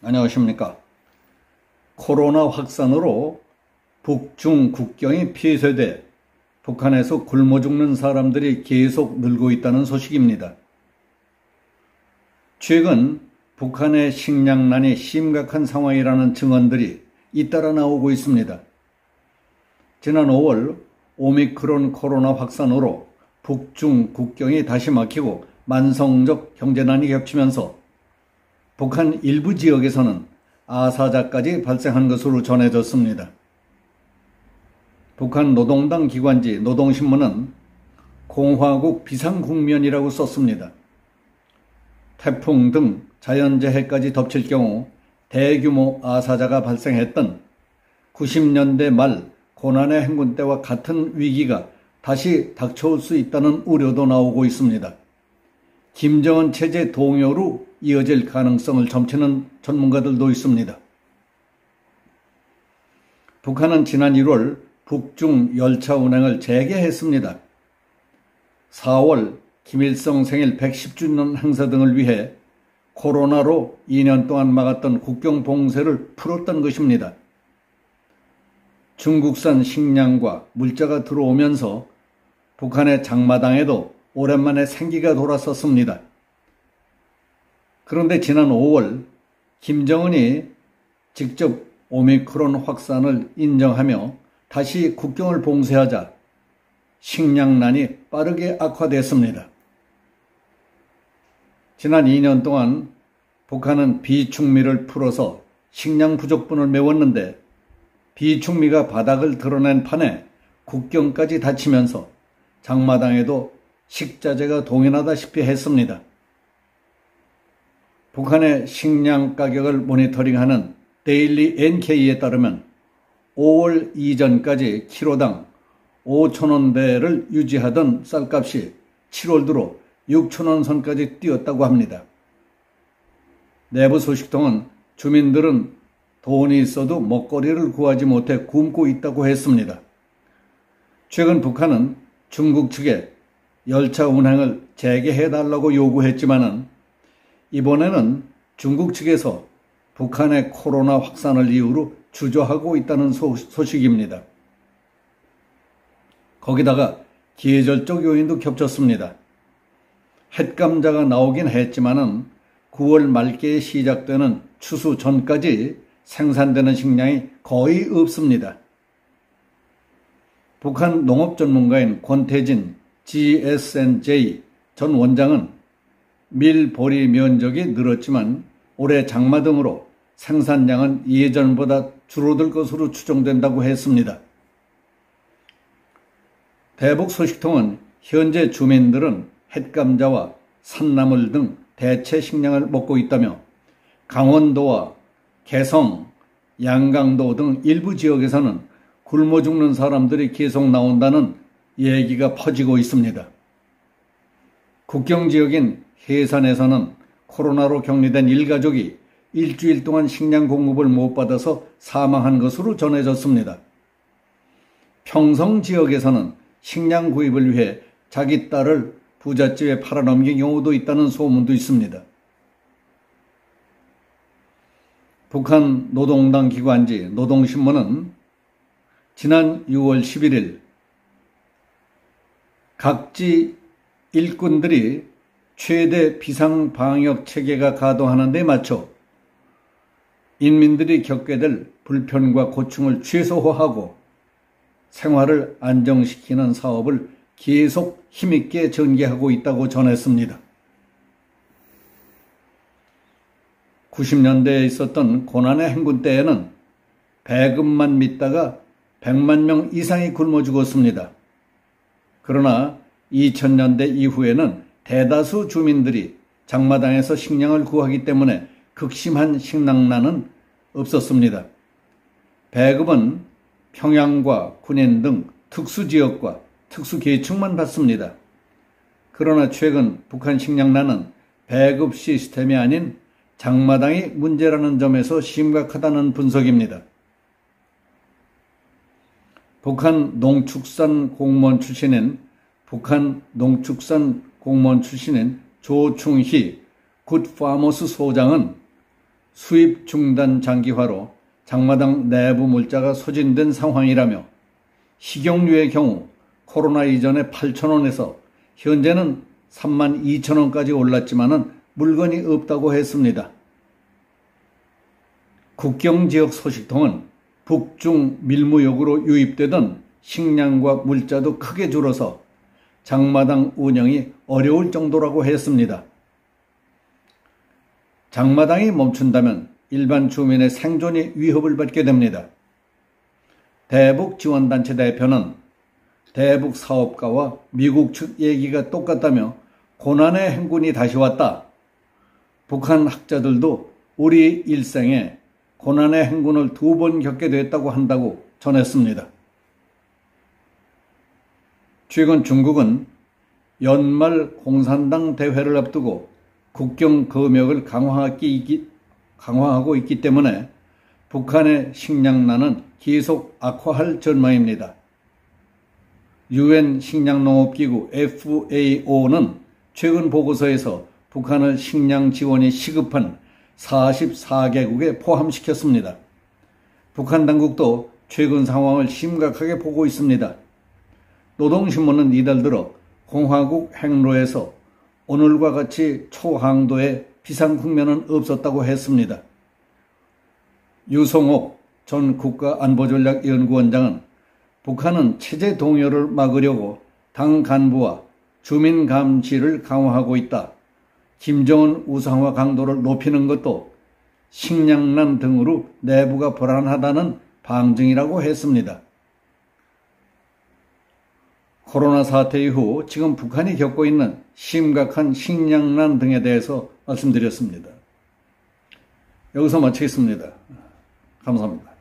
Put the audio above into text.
안녕하십니까. 코로나 확산으로 북중 국경이 폐쇄돼 북한에서 굶어 죽는 사람들이 계속 늘고 있다는 소식입니다. 최근 북한의 식량난이 심각한 상황이라는 증언들이 잇따라 나오고 있습니다. 지난 5월 오미크론 코로나 확산으로 북중 국경이 다시 막히고 만성적 경제난이 겹치면서 북한 일부 지역에서는 아사자까지 발생한 것으로 전해졌습니다. 북한 노동당 기관지 노동신문은 공화국 비상국면이라고 썼습니다. 태풍 등 자연재해까지 덮칠 경우 대규모 아사자가 발생했던 90년대 말 고난의 행군 때와 같은 위기가 다시 닥쳐올 수 있다는 우려도 나오고 있습니다. 김정은 체제 동요로 이어질 가능성을 점치는 전문가들도 있습니다. 북한은 지난 1월 북중 열차 운행을 재개했습니다. 4월 김일성 생일 110주년 행사 등을 위해 코로나로 2년 동안 막았던 국경 봉쇄를 풀었던 것입니다. 중국산 식량과 물자가 들어오면서 북한의 장마당에도 오랜만에 생기가 돌았었습니다. 그런데 지난 5월 김정은이 직접 오미크론 확산을 인정하며 다시 국경을 봉쇄하자 식량난이 빠르게 악화됐습니다. 지난 2년 동안 북한은 비축미를 풀어서 식량 부족분을 메웠는데 비축미가 바닥을 드러낸 판에 국경까지 닫히면서 장마당에도 식자재가 동원하다시피 했습니다. 북한의 식량 가격을 모니터링하는 데일리 NK에 따르면 5월 이전까지 키로당 5,000원대를 유지하던 쌀값이 7월 들어 6,000원 선까지 뛰었다고 합니다. 내부 소식통은 주민들은 돈이 있어도 먹거리를 구하지 못해 굶고 있다고 했습니다. 최근 북한은 중국 측에 열차 운행을 재개해달라고 요구했지만은 이번에는 중국 측에서 북한의 코로나 확산을 이유로 주저하고 있다는 소식입니다. 거기다가 계절적 요인도 겹쳤습니다. 햇감자가 나오긴 했지만은 9월 말께에 시작되는 추수 전까지 생산되는 식량이 거의 없습니다. 북한 농업 전문가인 권태진 GSNJ 전 원장은 밀 보리 면적이 늘었지만 올해 장마 등으로 생산량은 예전보다 줄어들 것으로 추정된다고 했습니다. 대북 소식통은 현재 주민들은 햇감자와 산나물 등 대체 식량을 먹고 있다며 강원도와 개성, 양강도 등 일부 지역에서는 굶어 죽는 사람들이 계속 나온다는 얘기가 퍼지고 있습니다. 국경 지역인 해산에서는 코로나로 격리된 일가족이 일주일 동안 식량 공급을 못 받아서 사망한 것으로 전해졌습니다. 평성 지역에서는 식량 구입을 위해 자기 딸을 부잣집에 팔아넘긴 경우도 있다는 소문도 있습니다. 북한 노동당 기관지 노동신문은 지난 6월 11일 각지 일꾼들이 최대 비상방역 체계가 가동하는 데 맞춰 인민들이 겪게 될 불편과 고충을 최소화하고 생활을 안정시키는 사업을 계속 힘있게 전개하고 있다고 전했습니다. 90년대에 있었던 고난의 행군 때에는 배급만 믿다가 100만 명 이상이 굶어 죽었습니다. 그러나 2000년대 이후에는 대다수 주민들이 장마당에서 식량을 구하기 때문에 극심한 식량난은 없었습니다. 배급은 평양과 군인 등 특수지역과 특수계층만 받습니다. 그러나 최근 북한 식량난은 배급 시스템이 아닌 장마당이 문제라는 점에서 심각하다는 분석입니다. 북한 농축산 공무원 출신인 조충희 굿파머스 소장은 수입 중단 장기화로 장마당 내부 물자가 소진된 상황이라며 식용유의 경우 코로나 이전에 8,000원에서 현재는 32,000원까지 올랐지만 물건이 없다고 했습니다. 국경지역 소식통은 북중 밀무역으로 유입되던 식량과 물자도 크게 줄어서 장마당 운영이 어려울 정도라고 했습니다. 장마당이 멈춘다면 일반 주민의 생존이 위협을 받게 됩니다. 대북지원단체 대표는 대북 사업가와 미국 측 얘기가 똑같다며 고난의 행군이 다시 왔다. 북한 학자들도 우리 일생에 고난의 행군을 2번 겪게 됐다고 한다고 전했습니다. 최근 중국은 연말 공산당 대회를 앞두고 국경 검역을 강화하고 있기 때문에 북한의 식량난은 계속 악화할 전망입니다. 유엔 식량농업기구 FAO는 최근 보고서에서 북한을 식량 지원이 시급한 44개국에 포함시켰습니다. 북한 당국도 최근 상황을 심각하게 보고 있습니다. 노동신문은 이달 들어 공화국 행로에서 오늘과 같이 초항도의 비상 국면은 없었다고 했습니다. 유성옥 전 국가안보전략연구원장은 북한은 체제 동요를 막으려고 당 간부와 주민 감시를 강화하고 있다. 김정은 우상화 강도를 높이는 것도 식량난 등으로 내부가 불안하다는 방증이라고 했습니다. 코로나 사태 이후 지금 북한이 겪고 있는 심각한 식량난 등에 대해서 말씀드렸습니다. 여기서 마치겠습니다. 감사합니다.